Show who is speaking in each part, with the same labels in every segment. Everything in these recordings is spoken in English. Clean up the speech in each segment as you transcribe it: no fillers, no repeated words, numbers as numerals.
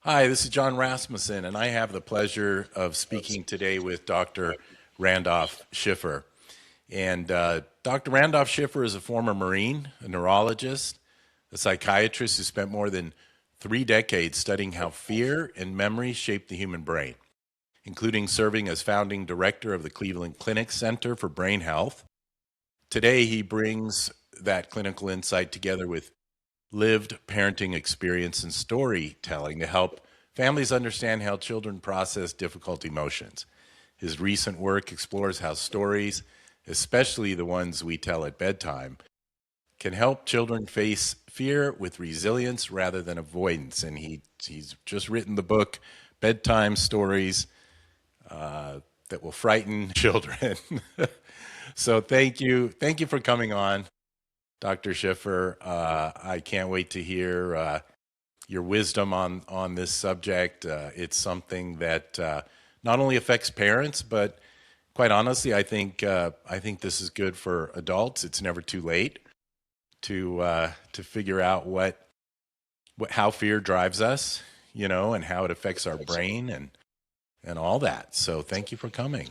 Speaker 1: Hi, this is John Rasmussen, and I have the pleasure of speaking today with Dr. Randolph Schiffer. And Dr. Randolph Schiffer is a former Marine, a neurologist, a psychiatrist who spent more than 3 decades studying how fear and memory shape the human brain, including serving as founding director of the Cleveland Clinic Center for Brain Health. Today, he brings that clinical insight together with lived parenting experience and storytelling to help families understand how children process difficult emotions. His recent work explores how stories, especially the ones we tell at bedtime, can help children face fear with resilience rather than avoidance. And he's just written the book, Bedtime Stories that Will Frighten Children. So thank you. Thank you for coming on, Dr. Schiffer. I can't wait to hear your wisdom on this subject. It's something that not only affects parents, but quite honestly, I think this is good for adults. It's never too late to figure out what how fear drives us, and how it affects our brain and all that. So thank you for coming.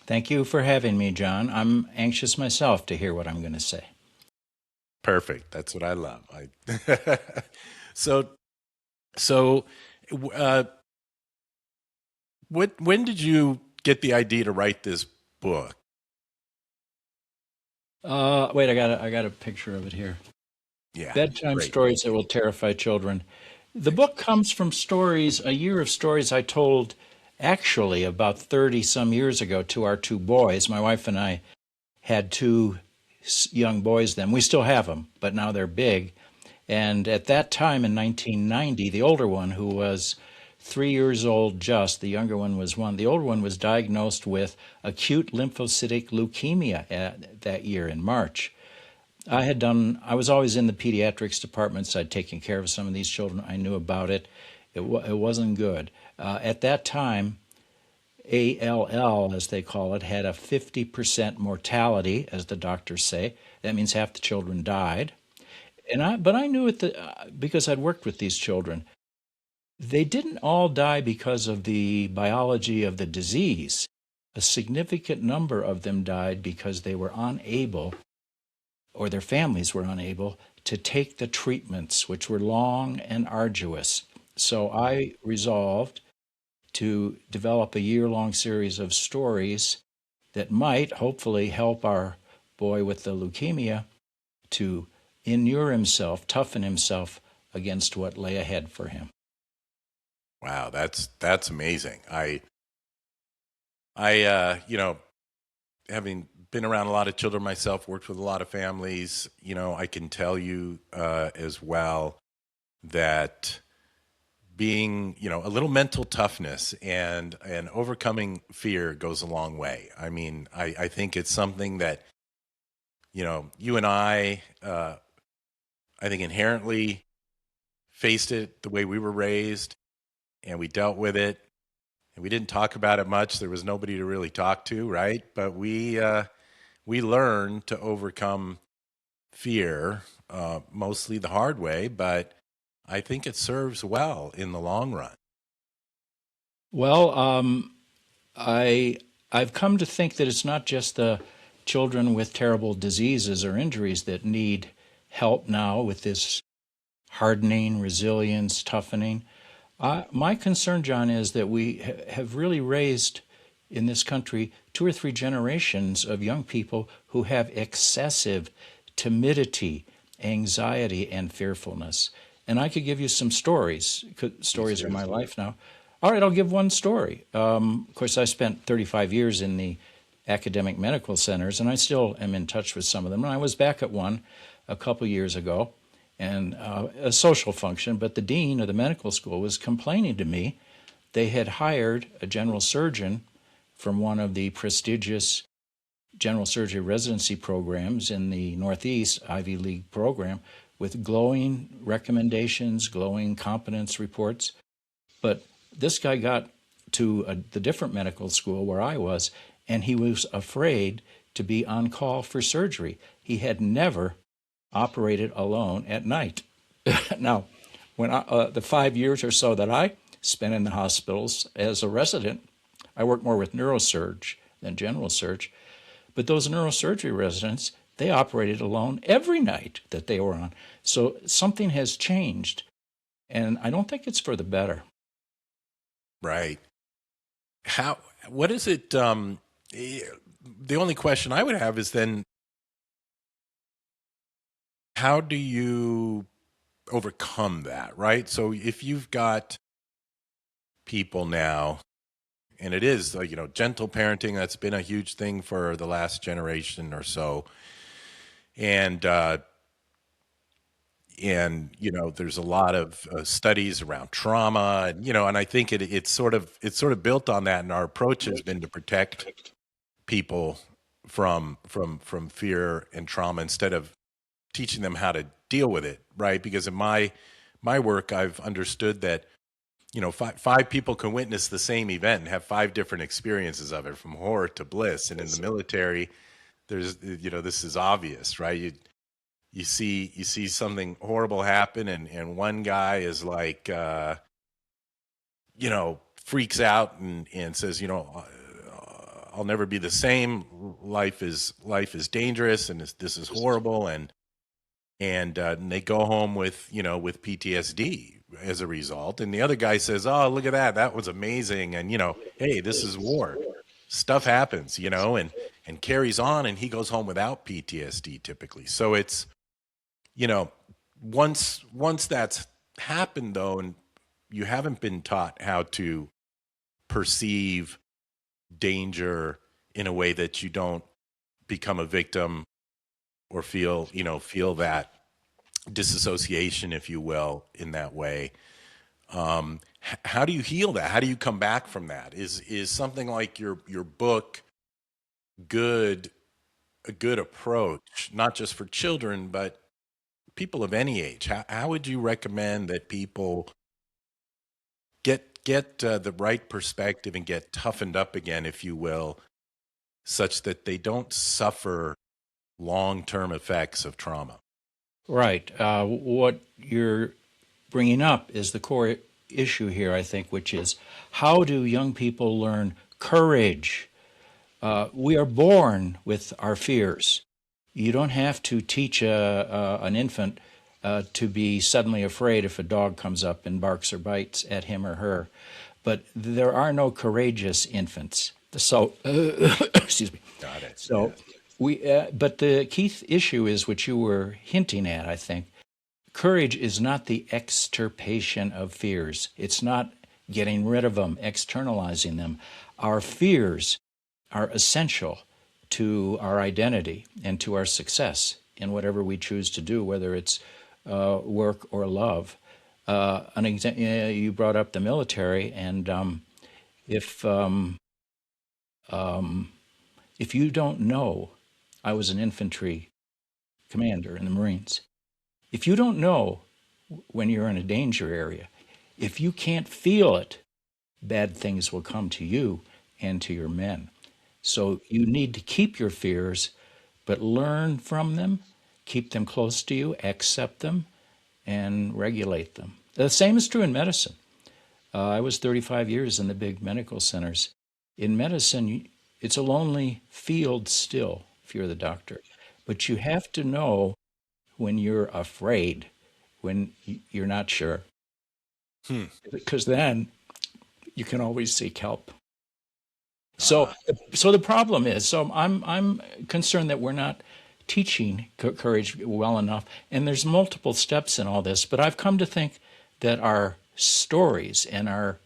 Speaker 2: Thank you for having me, John. I'm anxious myself to hear what I'm going to say.
Speaker 1: Perfect. That's what I love. So so uh, when did you get the idea to write this book?
Speaker 2: Wait, I got a picture of it here.
Speaker 1: Yeah,
Speaker 2: Bedtime
Speaker 1: great.
Speaker 2: stories that will terrify children. The book comes from stories, a year of stories I told actually about 30 some years ago to our two boys. My wife and I had two young boys then. We still have them, but now they're big. And at that time in 1990, the older one, who was 3 years old just, the younger one was one, the older one was diagnosed with acute lymphocytic leukemia that year in March. I was always in the pediatrics departments. I'd taken care of some of these children. I knew about it. It wasn't good. At that time, ALL, as they call it, had a 50% mortality, as the doctors say. That means half the children died. But I knew because I'd worked with these children. They didn't all die because of the biology of the disease. A significant number of them died because they were unable, or their families were unable, to take the treatments, which were long and arduous. So I resolved to develop a year-long series of stories that might hopefully help our boy with the leukemia to inure himself, toughen himself against what lay ahead for him.
Speaker 1: Wow, that's amazing. I having been around a lot of children myself, worked with a lot of families, I can tell you as well that being, a little mental toughness and overcoming fear goes a long way. I mean, I think it's something that, you and I think inherently faced it the way we were raised and we dealt with it and we didn't talk about it much. There was nobody to really talk to, right? But we learned to overcome fear, mostly the hard way, but I think it serves well in the long run.
Speaker 2: Well, I I've come to think that it's not just the children with terrible diseases or injuries that need help now with this hardening, resilience, toughening. My concern, John, is that we have really raised in this country 2 or 3 generations of young people who have excessive timidity, anxiety, and fearfulness. And I could give you some stories.
Speaker 1: Please
Speaker 2: Stories are
Speaker 1: do.
Speaker 2: my life now. All right, I'll give one story. Of course, I spent 35 years in the academic medical centers, and I still am in touch with some of them. And I was back at one a couple years ago, and a social function, but the dean of the medical school was complaining to me. They had hired a general surgeon from one of the prestigious general surgery residency programs in the Northeast, Ivy League program, with glowing recommendations, glowing competence reports. But this guy got to the different medical school where I was, and he was afraid to be on call for surgery. He had never operated alone at night. Now, when the 5 years or so that I spent in the hospitals as a resident, I worked more with neurosurge than general surge. But those neurosurgery residents, they operated alone every night that they were on. So something has changed, and I don't think it's for the better.
Speaker 1: Right. What is it? The only question I would have is then, how do you overcome that, right? So if you've got people now, and it is, gentle parenting, that's been a huge thing for the last generation or so. And there's a lot of studies around trauma, and I think it's sort of built on that. And our approach has been to protect people from fear and trauma instead of teaching them how to deal with it, right? Because in my work, I've understood that five people can witness the same event and have five different experiences of it, from horror to bliss. And in the military, there's this is obvious, right? You see something horrible happen, and one guy is like, freaks out and says, I'll never be the same. Life is dangerous, and this is horrible, and they go home with PTSD as a result. And the other guy says, "Oh, look at that was amazing," and hey, this is war. Stuff happens, and carries on, and he goes home without PTSD typically. So it's once that's happened, though, and you haven't been taught how to perceive danger in a way that you don't become a victim or feel that disassociation, if you will, in that way. How do you heal that? How do you come back from that? Is something like your book a good approach, not just for children, but people of any age? How would you recommend that people get the right perspective and get toughened up again, if you will, such that they don't suffer long-term effects of trauma?
Speaker 2: Right. What you're bringing up is the core issue here, I think, which is, how do young people learn courage? We are born with our fears. You don't have to teach an infant to be suddenly afraid if a dog comes up and barks or bites at him or her. But there are no courageous infants. So, excuse me.
Speaker 1: Got it.
Speaker 2: So, but the key issue is what you were hinting at, I think. Courage is not the extirpation of fears. It's not getting rid of them, externalizing them. Our fears are essential to our identity and to our success in whatever we choose to do, whether it's work or love. You brought up the military, and if you don't know, I was an infantry commander in the Marines. If you don't know when you're in a danger area, if you can't feel it, bad things will come to you and to your men. So you need to keep your fears, but learn from them, keep them close to you, accept them, and regulate them. The same is true in medicine. I was 35 years in the big medical centers. In medicine, it's a lonely field still, if you're the doctor. But you have to know when you're afraid, when you're not sure. Because then you can always seek help. So the problem is, I'm concerned that we're not teaching courage well enough, and there's multiple steps in all this, but I've come to think that our stories and our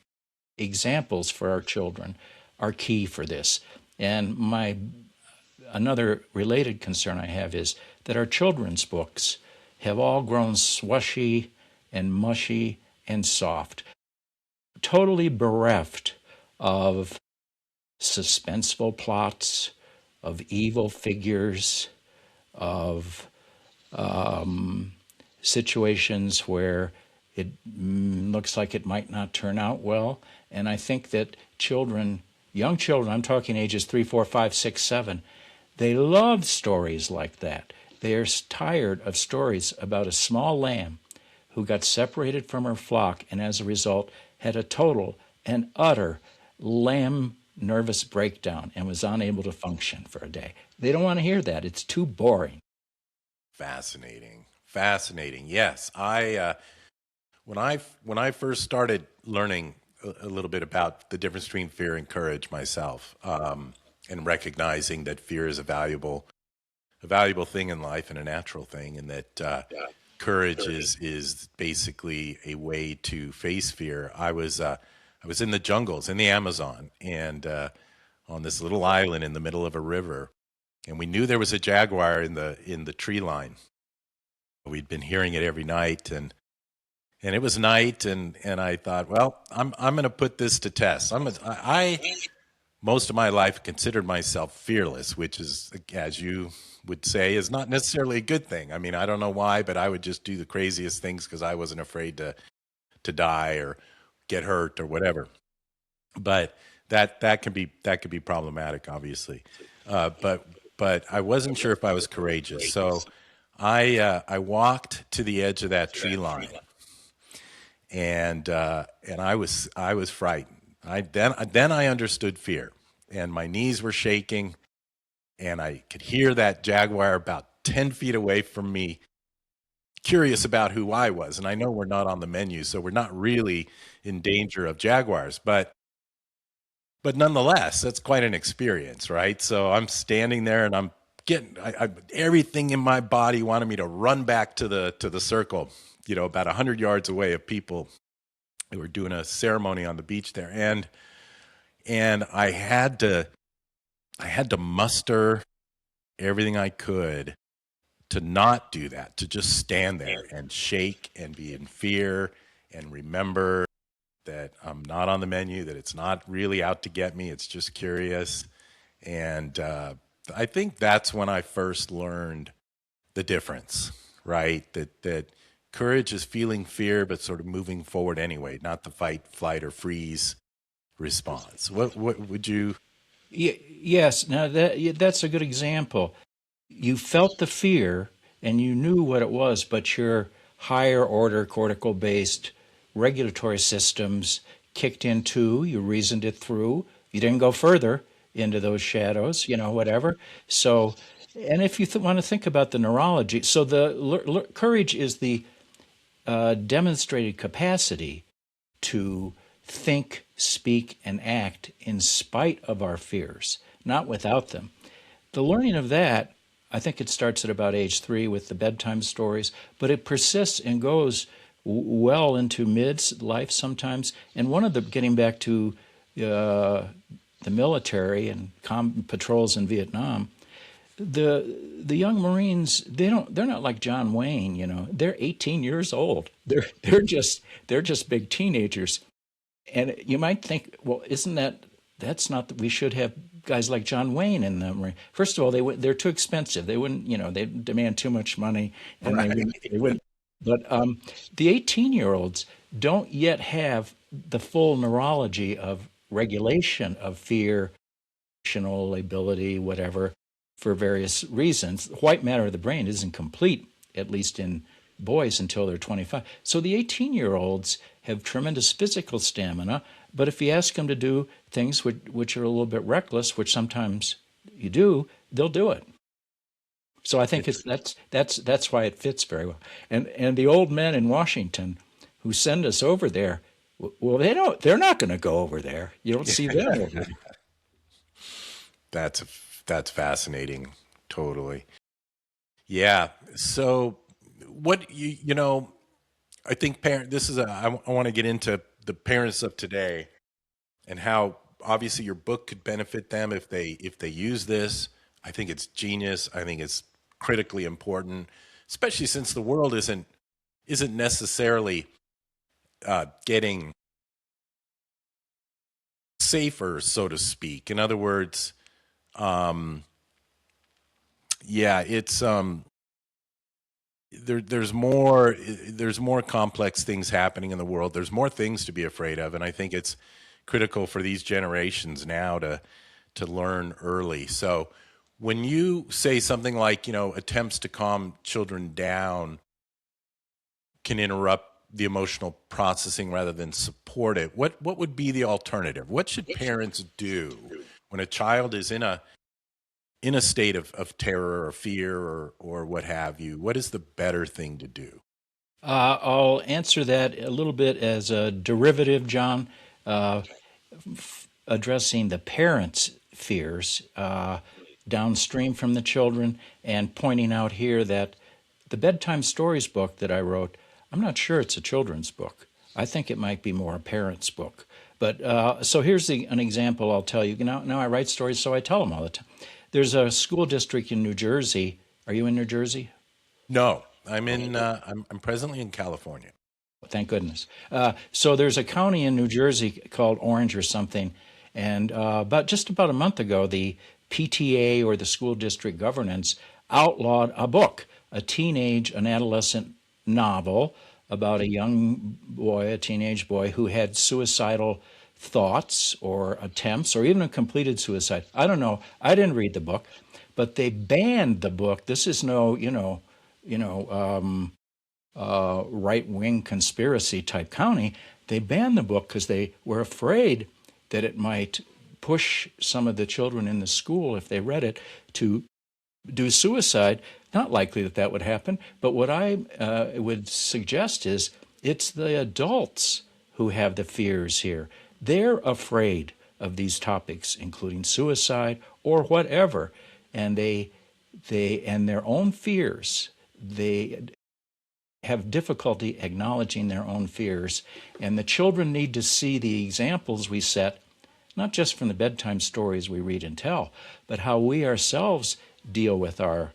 Speaker 2: examples for our children are key for this. And another related concern I have is that our children's books have all grown slushy and mushy and soft, totally bereft of suspenseful plots, of evil figures, of situations where it looks like it might not turn out well. And I think that young children, I'm talking ages 3, 4, 5, 6, 7, they love stories like that. They are tired of stories about a small lamb who got separated from her flock and as a result had a total and utter lamb nervous breakdown and was unable to function for a day. They don't want to hear that. It's too boring.
Speaker 1: Fascinating. Fascinating. Yes. When I first started learning a little bit about the difference between fear and courage myself, and recognizing that fear is a valuable thing in life and a natural thing, and that courage is basically a way to face fear. I was in the jungles in the Amazon, and on this little island in the middle of a river, and we knew there was a jaguar in the tree line. We'd been hearing it every night, and it was night, and I thought, well, I'm going to put this to test. I most of my life considered myself fearless, which is, as you would say, is not necessarily a good thing. I mean, I don't know why, but I would just do the craziest things because I wasn't afraid to die or get hurt or whatever. But that can be problematic, obviously. But I wasn't sure if I was courageous, so I walked to the edge of that tree line, and I was frightened. Then I understood fear, and my knees were shaking, and I could hear that jaguar about 10 feet away from me, curious about who I was. And I know we're not on the menu, so we're not really in danger of jaguars, but nonetheless, that's quite an experience, right? So I'm standing there, and I'm getting everything in my body wanted me to run back to the circle, about 100 yards away of people who were doing a ceremony on the beach there, and I had to muster everything I could to not do that, to just stand there and shake and be in fear and remember that I'm not on the menu, that it's not really out to get me, it's just curious. And I think that's when I first learned the difference, right? That courage is feeling fear, but sort of moving forward anyway, not the fight, flight, or freeze response. What would you?
Speaker 2: Yes, now that's a good example. You felt the fear and you knew what it was, but your higher order cortical based regulatory systems kicked in too. You reasoned it through. You didn't go further into those shadows, whatever. So, and if you want to think about the neurology, so the courage is the demonstrated capacity to think, speak, and act in spite of our fears, not without them. The learning of that, I think it starts at about age 3 with the bedtime stories, but it persists and goes well into mid-life sometimes. And one of the, getting back to the military and patrols in Vietnam, the young Marines, they're not like John Wayne, they're 18 years old. They're just big teenagers. And you might think, well, that's not that we should have guys like John Wayne in the Marine. First of all, they're too expensive. They wouldn't, they demand too much money, and
Speaker 1: Right.
Speaker 2: they wouldn't. But the 18-year-olds don't yet have the full neurology of regulation of fear, emotional ability, whatever, for various reasons. White matter of the brain isn't complete, at least in boys, until they're 25. So the 18-year-olds have tremendous physical stamina, but if you ask them to do things which are a little bit reckless, which sometimes you do, they'll do it. So I think that's why it fits very well. And the old men in Washington who send us over there, well, they're not going to go over there. You don't see them over there.
Speaker 1: That's fascinating. Totally. Yeah. So what I think I want to get into the parents of today and how obviously your book could benefit them if they use this. I think it's genius. I think it's critically important, especially since the world isn't necessarily getting safer, so to speak. In other words, it's there's more complex things happening in the world. There's more things to be afraid of, and I think it's critical for these generations now to learn early. So when you say something like, attempts to calm children down can interrupt the emotional processing rather than support it, what would be the alternative? What should parents do when a child is in a state of terror or fear or what have you? What is the better thing to do?
Speaker 2: I'll answer that a little bit as a derivative, John, addressing the parents' fears downstream from the children, and pointing out here that the Bedtime Stories book that I wrote, I'm not sure it's a children's book. I think it might be more a parent's book. But so here's an example I'll tell you. Now I write stories, so I tell them all the time. There's a school district in New Jersey. Are you in New Jersey?
Speaker 1: No, I'm presently in California.
Speaker 2: Thank goodness. So there's a county in New Jersey called Orange or something, and just about a month ago, the PTA, or the school district governance, outlawed a book, an adolescent novel about a young boy, a teenage boy, who had suicidal thoughts or attempts or even a completed suicide. I don't know. I didn't read the book, but they banned the book. This is no, right-wing conspiracy type county. They banned the book because they were afraid that it might push some of the children in the school, if they read it, to do suicide. Not likely that would happen, but what I would suggest is it's the adults who have the fears here. They're afraid of these topics, including suicide or whatever, and they and their own fears. They have difficulty acknowledging their own fears, and the children need to see the examples we set, not just from the bedtime stories we read and tell, but how we ourselves deal with our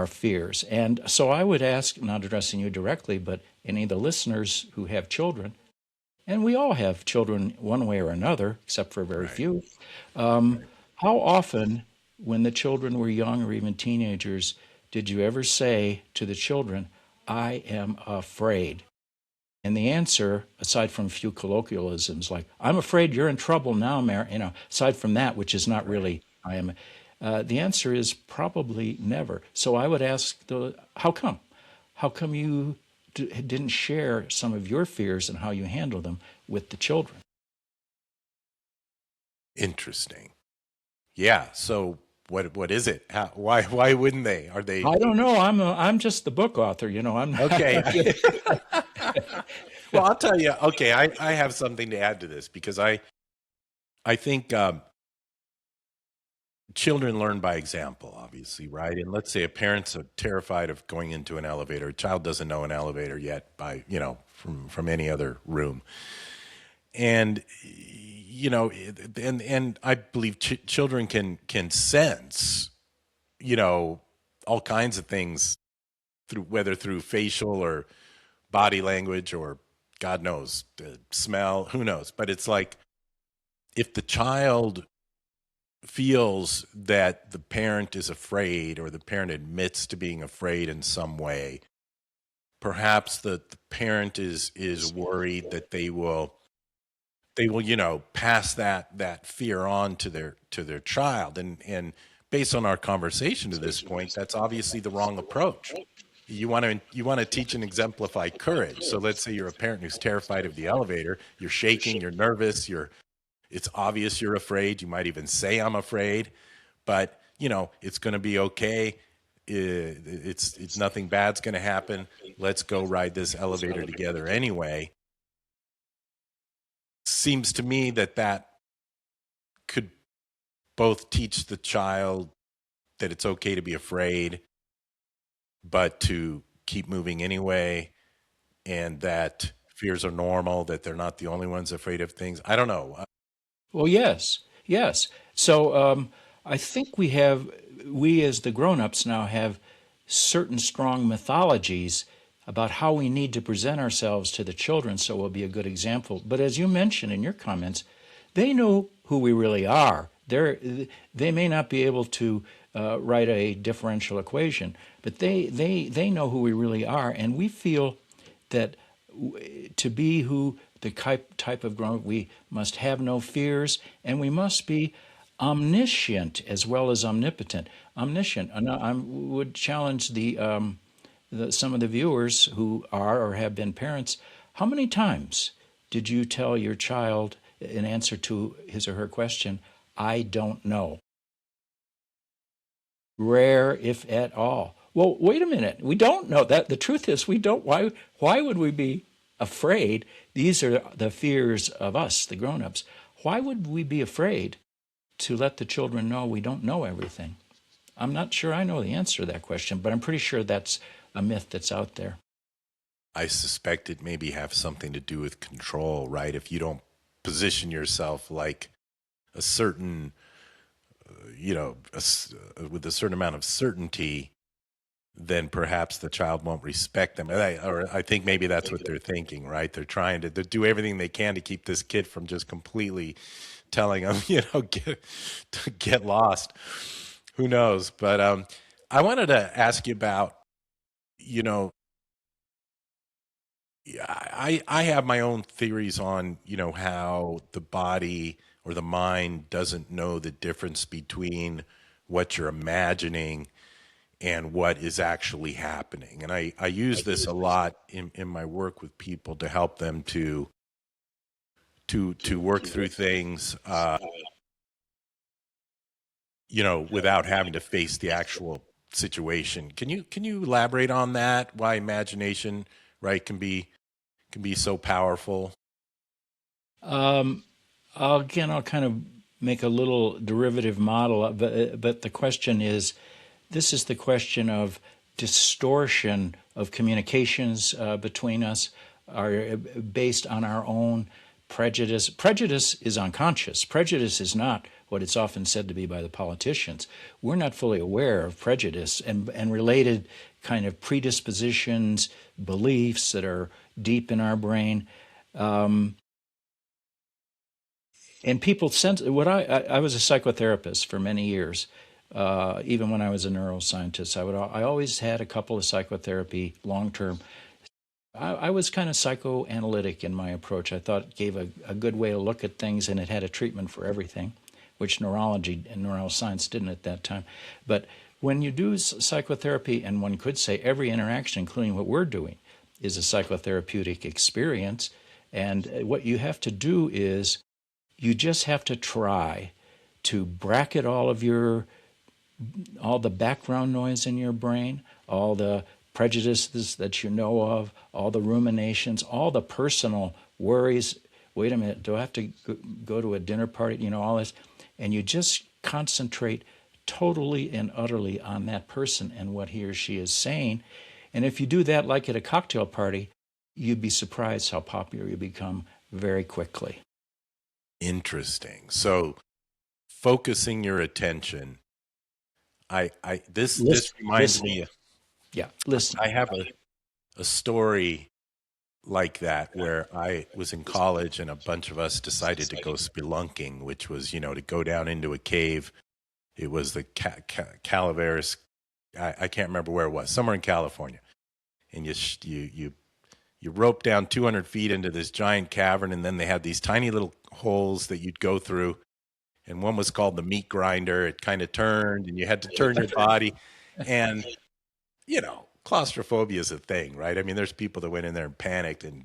Speaker 2: fears. And so I would ask, not addressing you directly, but any of the listeners who have children, and we all have children one way or another, except for very few, how often, when the children were young or even teenagers, did you ever say to the children, "I am afraid"? And the answer, aside from a few colloquialisms like, "I'm afraid you're in trouble now, Mary," aside from that, which is not really, I am, the answer is probably never. So I would ask, how come? How come you didn't share some of your fears and how you handle them with the children?
Speaker 1: Interesting. Yeah. So what is it? Why wouldn't they? Are they?
Speaker 2: I don't know. I'm just the book author. I'm not.
Speaker 1: Okay. Well, I'll tell you. Okay, I have something to add to this because I think children learn by example, obviously, right? And let's say a parent's terrified of going into an elevator. A child doesn't know an elevator yet from any other room. And and I believe children can sense, all kinds of things whether through facial or body language or God knows, smell, who knows. But it's like if the child feels that the parent is afraid or the parent admits to being afraid in some way, perhaps the parent is worried that they will pass that fear on to their child, and based on our conversation to this point, that's obviously the wrong approach. You want to teach and exemplify courage. So let's say you're a parent who's terrified of the elevator, you're shaking, you're nervous, it's obvious you're afraid. You might even say, "I'm afraid," but it's going to be okay. It's nothing bad's going to happen. Let's go ride this elevator together anyway. Seems to me that could both teach the child that it's okay to be afraid, but to keep moving anyway, and that fears are normal, that they're not the only ones afraid of things. I don't know.
Speaker 2: Well, yes. So I think we as the grown-ups now have certain strong mythologies about how we need to present ourselves to the children so we'll be a good example. But as you mentioned in your comments, they know who we really are. They may not be able to write a differential equation, but they know who we really are, and we feel that to be who the type of grown, we must have no fears, and we must be omniscient as well as omnipotent. Omniscient. I would challenge the some of the viewers who are or have been parents, how many times did you tell your child in answer to his or her question, I don't know? Rare, if at all. Well, wait a minute. We don't know that. The truth is, we don't. Why would we be afraid? These are the fears of us, the grown-ups. Why would we be afraid to let the children know we don't know everything? I'm not sure I know the answer to that question, but I'm pretty sure that's a myth that's out there.
Speaker 1: I suspect it maybe have something to do with control, right? If you don't position yourself like a certain, with a certain amount of certainty, then perhaps the child won't respect them. I think maybe that's what they're thinking, right? They're trying to do everything they can to keep this kid from just completely telling them, get lost. Who knows? But I wanted to ask you about, you know, I have my own theories on, how the body or the mind doesn't know the difference between what you're imagining and what is actually happening. And I use this a lot in my work with people to help them to work through things, without having to face the actual situation. Can you elaborate on that? Why imagination, right, can be so powerful?
Speaker 2: I'll kind of make a little derivative model, but the question is, this is the question of distortion of communications between us are based on our own prejudice. Prejudice is unconscious. Prejudice is not what it's often said to be by the politicians. We're not fully aware of prejudice and related kind of predispositions, beliefs that are deep in our brain. And people sense what I was a psychotherapist for many years. Even when I was a neuroscientist, I always had a couple of psychotherapy long-term. I was kind of psychoanalytic in my approach. I thought it gave a good way to look at things, and it had a treatment for everything, which neurology and neuroscience didn't at that time. But when you do psychotherapy, and one could say every interaction, including what we're doing, is a psychotherapeutic experience, and what you have to do is you just have to try to bracket all the background noise in your brain, all the prejudices that you know of, all the ruminations, all the personal worries. Wait a minute, do I have to go to a dinner party? All this. And you just concentrate totally and utterly on that person and what he or she is saying. And if you do that like at a cocktail party, you'd be surprised how popular you become very quickly.
Speaker 1: Interesting. So focusing your attention. This reminds me.
Speaker 2: Yeah, listen.
Speaker 1: I have a story like that where I was in college and a bunch of us decided to go spelunking, which was, to go down into a cave. It was the Calaveras. I can't remember where it was, somewhere in California. And you rope down 200 feet into this giant cavern, and then they had these tiny little holes that you'd go through. And one was called the meat grinder. It kind of turned, and you had to turn your body. And, claustrophobia is a thing, right? I mean, there's people that went in there and panicked and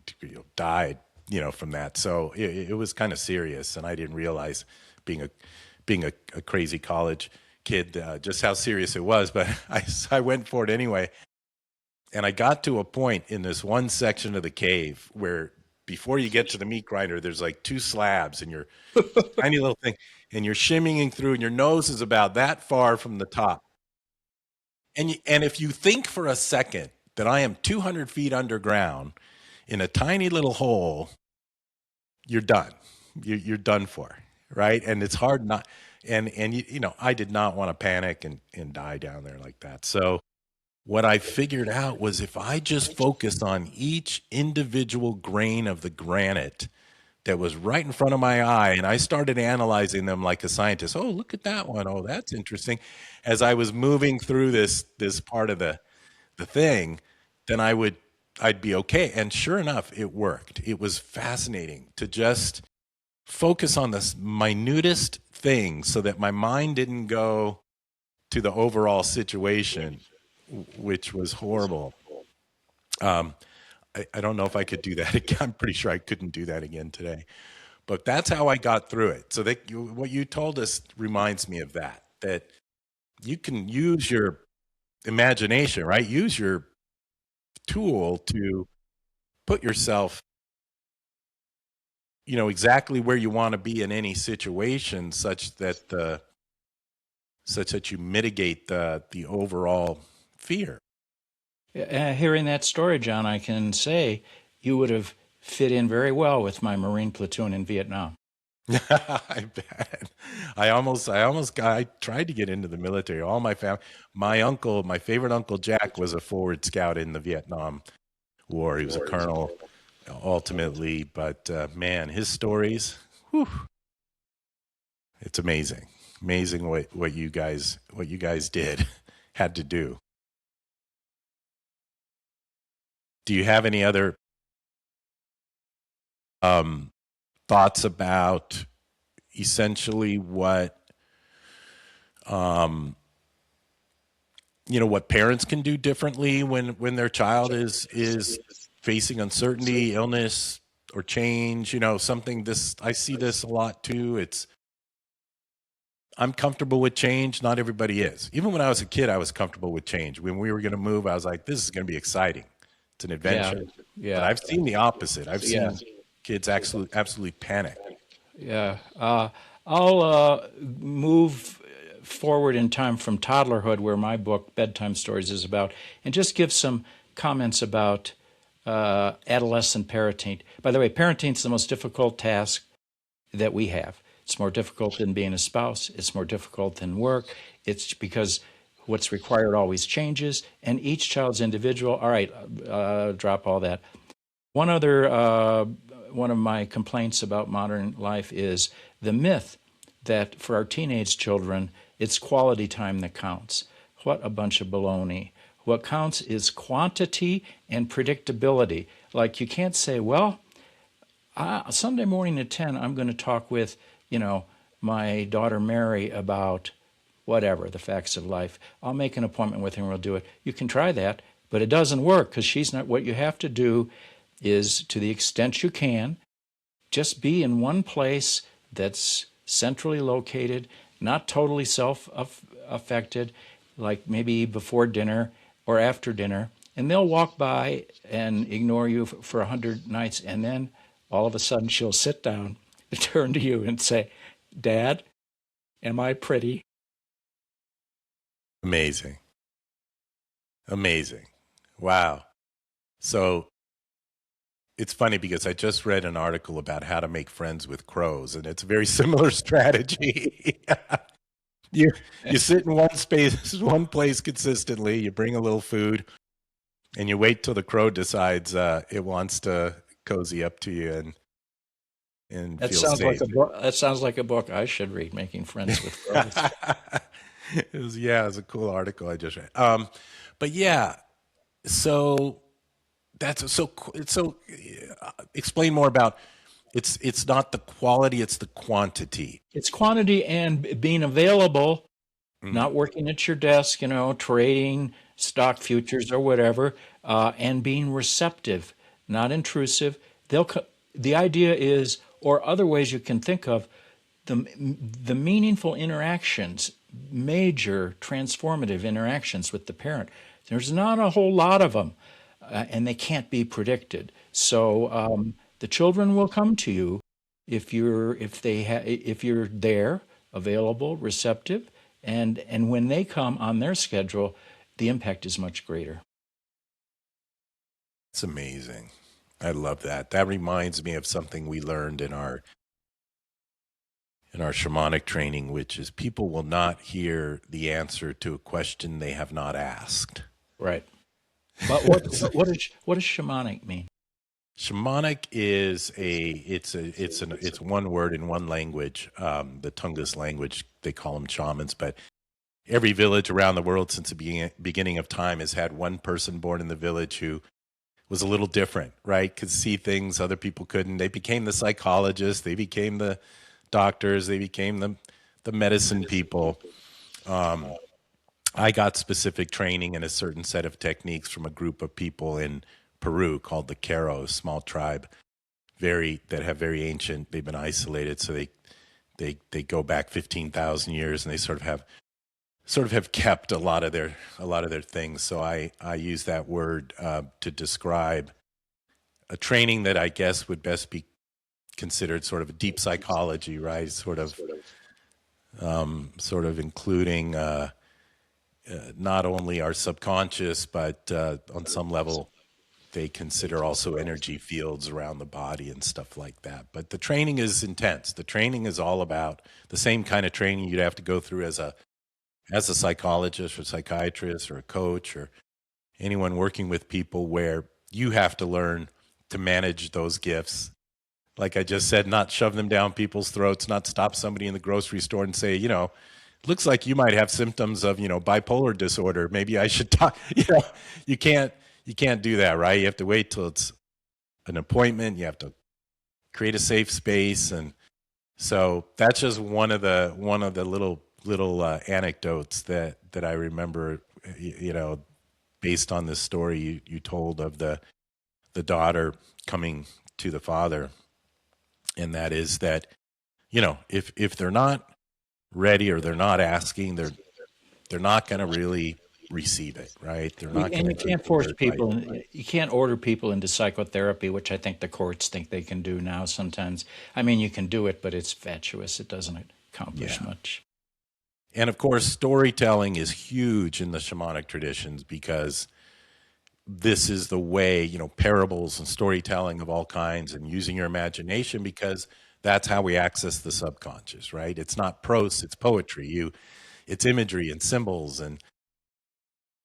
Speaker 1: died, from that. So it was kind of serious, and I didn't realize, being a crazy college kid, just how serious it was. But I went for it anyway. And I got to a point in this one section of the cave where before you get to the meat grinder, there's like two slabs and your tiny little thing, and you're shimmying through, and your nose is about that far from the top. And if you think for a second that I am 200 feet underground in a tiny little hole, you're done. You're done for, right? And it's hard not. And I did not want to panic and die down there like that. So what I figured out was if I just focused on each individual grain of the granite that was right in front of my eye, and I started analyzing them like a scientist. Oh, look at that one. Oh, that's interesting. As I was moving through this part of the thing, then I'd be okay. And sure enough, it worked. It was fascinating to just focus on the minutest thing so that my mind didn't go to the overall situation, which was horrible. I don't know if I could do that again. I'm pretty sure I couldn't do that again today. But that's how I got through it. So what you told us reminds me of that you can use your imagination, right? Use your tool to put yourself, exactly where you want to be in any situation, such that you mitigate the overall fear.
Speaker 2: Hearing that story, John, I can say you would have fit in very well with my Marine platoon in Vietnam.
Speaker 1: I bet. I tried to get into the military. All my family, my favorite uncle Jack was a forward scout in the Vietnam War. He was a colonel ultimately, but man, his stories, whew, it's amazing. Amazing what you guys did, had to do. Do you have any other thoughts about essentially what parents can do differently when their child is facing uncertainty, illness, or change? Something I see this a lot too. I'm comfortable with change. Not everybody is. Even when I was a kid, I was comfortable with change. When we were going to move, I was like, this is going to be exciting. It's an adventure.
Speaker 2: Yeah.
Speaker 1: But I've seen the opposite. I've seen kids absolutely panic.
Speaker 2: Yeah. I'll move forward in time from toddlerhood, where my book, Bedtime Stories, is about, and just give some comments about adolescent parenting. By the way, parenting is the most difficult task that we have. It's more difficult than being a spouse. It's more difficult than work. It's because what's required always changes, and each child's individual. All right, drop all that. One of my complaints about modern life is the myth that for our teenage children, it's quality time that counts. What a bunch of baloney. What counts is quantity and predictability. Like, you can't say, well, Sunday morning at 10, I'm going to talk with, my daughter Mary about whatever, the facts of life. I'll make an appointment with her and we'll do it. You can try that, but it doesn't work because she's not. What you have to do is, to the extent you can, just be in one place that's centrally located, not totally self-affected, like maybe before dinner or after dinner, and they'll walk by and ignore you for 100 nights, and then all of a sudden she'll sit down and turn to you and say, Dad, am I pretty?
Speaker 1: Amazing. Wow. So it's funny because I just read an article about how to make friends with crows, and it's a very similar strategy. you sit in one place consistently, you bring a little food, and you wait till the crow decides it wants to cozy up to you and
Speaker 2: That
Speaker 1: feel
Speaker 2: sounds
Speaker 1: safe.
Speaker 2: like a book. That sounds like a book I should read, Making Friends with Crows.
Speaker 1: It was a cool article I just read. But yeah, so that's so. Explain more about it's not the quality, it's the quantity.
Speaker 2: It's quantity and being available, not working at your desk, trading stock futures or whatever, and being receptive, not intrusive. The idea is, or other ways you can think of, the meaningful interactions, major transformative interactions with the parent. There's not a whole lot of them, and they can't be predicted. So the children will come to you if you're there, available, receptive, and when they come on their schedule, the impact is much greater.
Speaker 1: It's amazing. I love that. That reminds me of something we learned in our shamanic training, which is people will not hear the answer to a question they have not asked.
Speaker 2: Right. But what does shamanic mean?
Speaker 1: Shamanic is it's one word in one language, the Tungus language. They call them shamans, but every village around the world since the beginning of time has had one person born in the village who was a little different, right? Could see things other people couldn't. They became the psychologists. They became the doctors. They became the medicine people. I got specific training and a certain set of techniques from a group of people in Peru called the Quero, small tribe, that have very ancient. They've been isolated, so they go back 15,000 years, and they sort of have kept a lot of their things. So I use that word to describe a training that I guess would best be considered sort of a deep psychology, right? Sort of including not only our subconscious, but on some level they consider also energy fields around the body and stuff like that. But the training is intense. The training is all about the same kind of training you'd have to go through as a psychologist or psychiatrist or a coach or anyone working with people, where you have to learn to manage those gifts. Like I just said, not shove them down people's throats, not stop somebody in the grocery store and say, looks like you might have symptoms of, bipolar disorder. Maybe I should talk. You can't do that, right? You have to wait till it's an appointment. You have to create a safe space. And so that's just one of the little anecdotes that I remember, based on this story you told of the daughter coming to the father. And that is that, if they're not ready or they're not asking, they're not going to really receive it, right? They're not going to.
Speaker 2: And you can't force people. You can't order people into psychotherapy, which I think the courts think they can do now. Sometimes, I mean, you can do it, but it's fatuous. It doesn't accomplish much.
Speaker 1: And of course, storytelling is huge in the shamanic traditions, because this is the way, parables and storytelling of all kinds and using your imagination, because that's how we access the subconscious, right? It's not prose, it's poetry. It's imagery and symbols and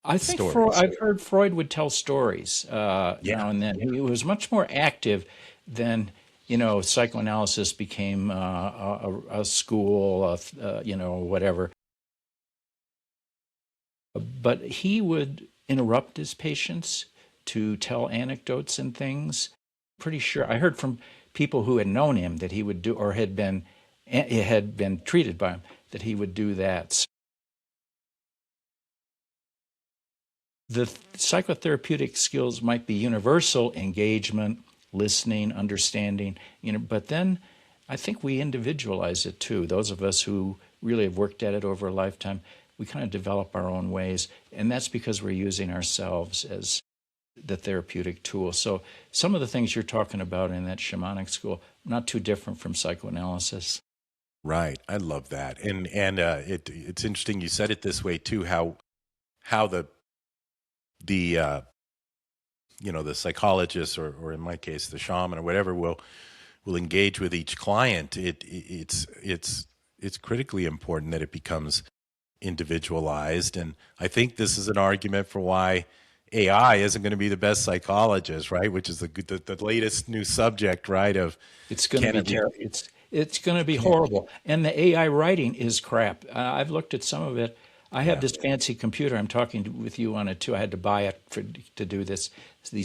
Speaker 2: I think
Speaker 1: stories.
Speaker 2: I've heard Freud would tell stories now and then. He was much more active than, psychoanalysis became a school, whatever. But he would interrupt his patients to tell anecdotes and things. Pretty sure I heard from people who had known him that he would do, or had been treated by him, that he would do that. The psychotherapeutic skills might be universal: engagement, listening, understanding, but then I think we individualize it too. Those of us who really have worked at it over a lifetime, we kind of develop our own ways, and that's because we're using ourselves as the therapeutic tool. So some of the things you're talking about in that shamanic school, not too different from psychoanalysis.
Speaker 1: Right. I love that. And it's interesting you said it this way too, how the psychologist, or in my case the shaman or whatever, will engage with each client. It's critically important that it becomes individualized. And I think this is an argument for why AI isn't going to be the best psychologist, right? Which is the latest new subject, right? Of
Speaker 2: it's going to be terrible. It's going to be horrible. And the AI writing is crap. I've looked at some of it. I have this fancy computer. I'm talking with you on it too. I had to buy it to do these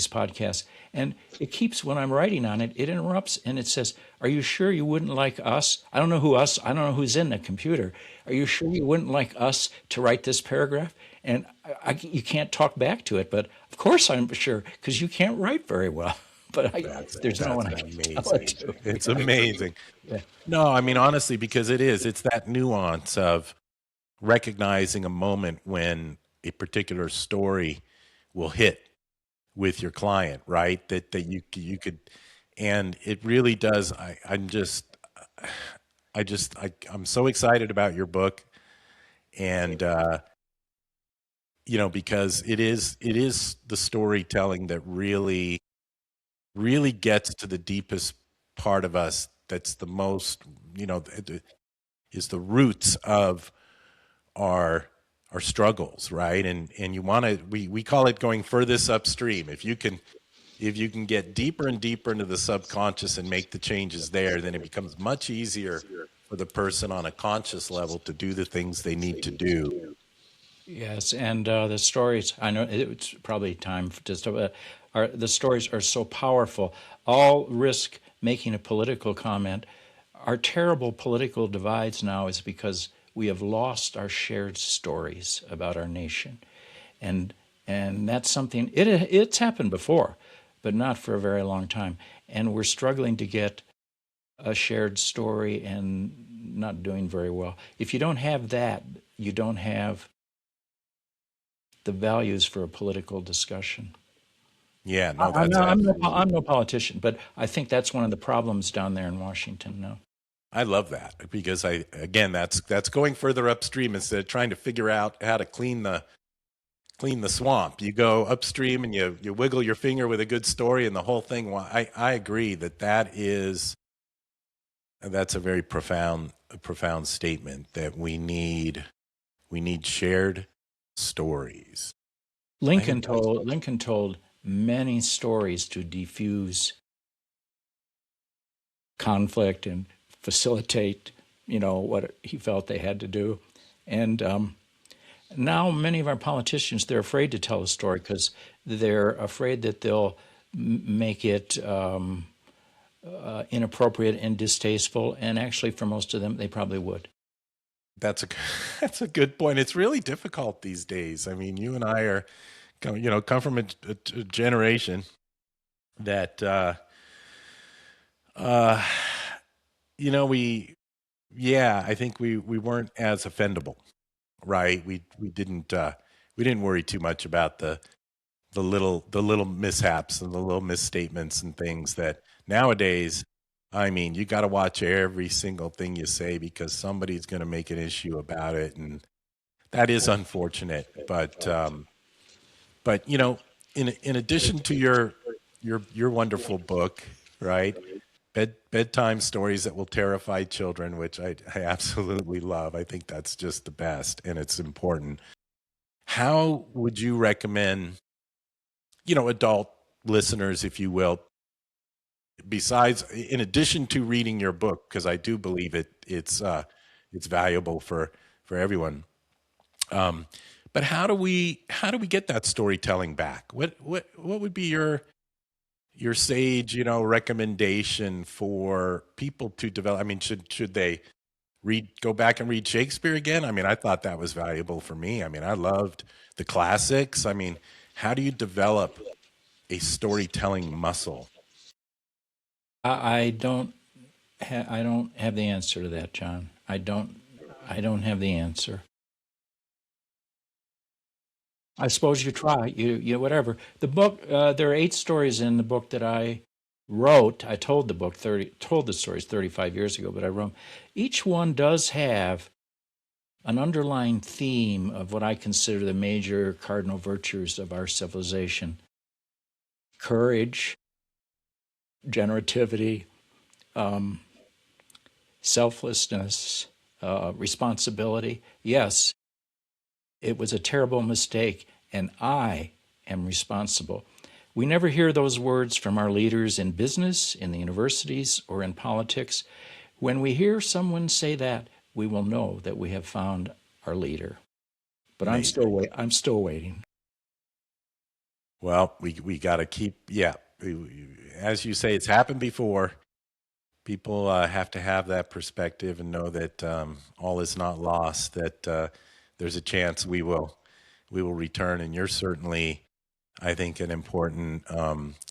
Speaker 2: podcasts. And it keeps, when I'm writing on it, it interrupts and it says, "Are you sure you wouldn't like us?" I don't know who us. I don't know who's in the computer. "Are you sure you wouldn't like us to write this paragraph?" And you can't talk back to it, but of course I'm sure, because you can't write very well. But there's no one I can tell it to.
Speaker 1: It's amazing. Yeah. No, I mean, honestly, because it's that nuance of recognizing a moment when a particular story will hit with your client, right? That you could, and it really does. I'm so excited about your book, and because it is the storytelling that really gets to the deepest part of us. That's the most, is the roots of our struggles, right? And you want to, we call it going furthest upstream. If you can get deeper and deeper into the subconscious and make the changes there, then it becomes much easier for the person on a conscious level to do the things they need to do.
Speaker 2: Yes, and the stories, I know it's probably time to stop. The stories are so powerful. I'll risk making a political comment. Our terrible political divides now is because we have lost our shared stories about our nation. And that's something, it's happened before. but not for a very long time. And we're struggling to get a shared story and not doing very well. If you don't have that, you don't have the values for a political discussion.
Speaker 1: Yeah, no, that's
Speaker 2: I'm
Speaker 1: absolutely.
Speaker 2: no politician, but I think that's one of the problems down there in Washington now.
Speaker 1: I love that because again that's going further upstream instead of trying to figure out how to clean the swamp. You go upstream and you wiggle your finger with a good story and the whole thing. Well, I agree that's a very profound statement that we need shared stories. I think that's
Speaker 2: Lincoln told many stories to diffuse conflict and facilitate, what he felt they had to do. And now many of our politicians, they're afraid to tell a story because they're afraid that they'll make it inappropriate and distasteful. And actually, for most of them, they probably would.
Speaker 1: that's a that's a good point. It's really difficult these days. I mean, you and I are come from a generation that uh, we I think we weren't as offendable, right? We didn't worry too much about the little mishaps and the little misstatements and things that nowadays, I mean, you got to watch every single thing you say because somebody's going to make an issue about it, and that is unfortunate. But in addition to your wonderful book, right? Bedtime stories that will terrify children, which I absolutely love. I think that's just the best, and it's important. How would you recommend, adult listeners, if you will, besides, in addition to reading your book, because I do believe it's valuable for everyone. Um, but how do we get that storytelling back? What would be your sage, recommendation for people to develop? I mean, should they go back and read Shakespeare again? I mean, I thought that was valuable for me. I mean, I loved the classics. I mean, how do you develop a storytelling muscle?
Speaker 2: I don't. I don't have the answer to that, John. I don't have the answer. I suppose you try. You whatever. The book. There are 8 stories in the book that I wrote. I told the stories 35 years ago, but I wrote. Each one does have an underlying theme of what I consider the major cardinal virtues of our civilization: courage, generativity, um, selflessness, responsibility. Yes, it was a terrible mistake, and I am responsible. We never hear those words from our leaders in business, in the universities, or in politics. When we hear someone say that, we will know that we have found our leader. But
Speaker 1: Amazing.
Speaker 2: I'm still waiting.
Speaker 1: Well, we got to keep, yeah. As you say, it's happened before. People have to have that perspective and know that all is not lost. That there's a chance we will return, and you're certainly, I think, an important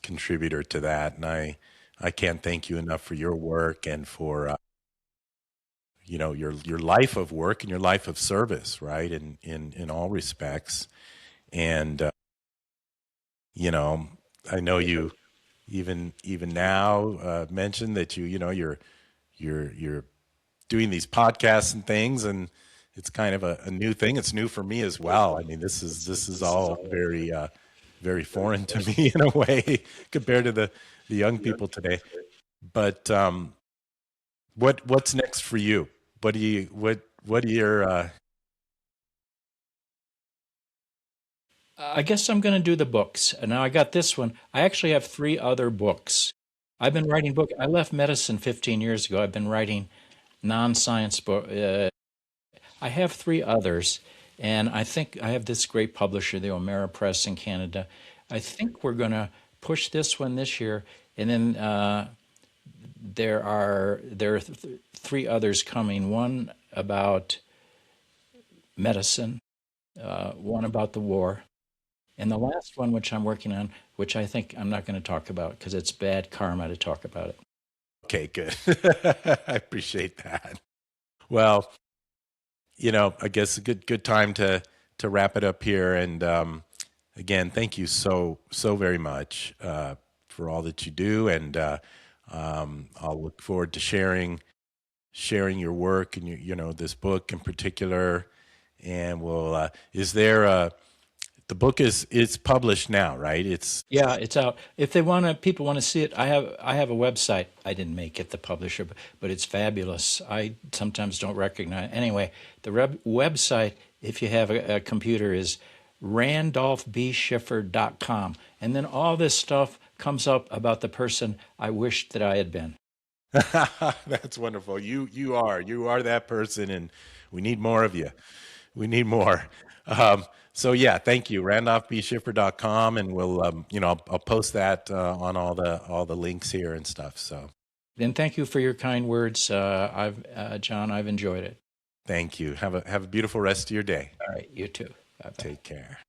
Speaker 1: contributor to that. And I can't thank you enough for your work and for your life of work and your life of service, right? In all respects, and you know, I know you even now mentioned that you're doing these podcasts and things, and it's kind of a new thing. It's new for me as well. I mean, this is all very foreign to me in a way compared to the young people today. But what's next for you? What do your
Speaker 2: I guess I'm going to do the books. And now I got this one. I actually have 3 other books. I've been writing book. I left medicine 15 years ago. I've been writing non-science book. I have 3 others, and I think I have this great publisher, the O'Mara Press in Canada. I think we're going to push this one this year, and then there are 3 others coming. One about medicine, one about the war, And the last one, which I'm working on, which I think I'm not going to talk about because it's bad karma to talk about it.
Speaker 1: Okay, good. I appreciate that. Well, I guess a good time to wrap it up here. And again, thank you so very much for all that you do. And I'll look forward to sharing your work and this book in particular. And we'll is there the book is published now, right?
Speaker 2: Yeah, it's out. If they want to, people want to see it. I have a website. I didn't make it, the publisher, but it's fabulous. I sometimes don't recognize. Anyway, the website, if you have a computer, is randolphschiffer.com, and then all this stuff comes up about the person I wished that I had been.
Speaker 1: That's wonderful. You are that person, and we need more of you. We need more. So yeah, thank you. Randolphschiffer.com, and we'll I'll post that on all the links here and stuff. So
Speaker 2: And thank you for your kind words. John, I've enjoyed it.
Speaker 1: thank you. Have a beautiful rest of your day.
Speaker 2: All right, you too. Bye-bye.
Speaker 1: Take care.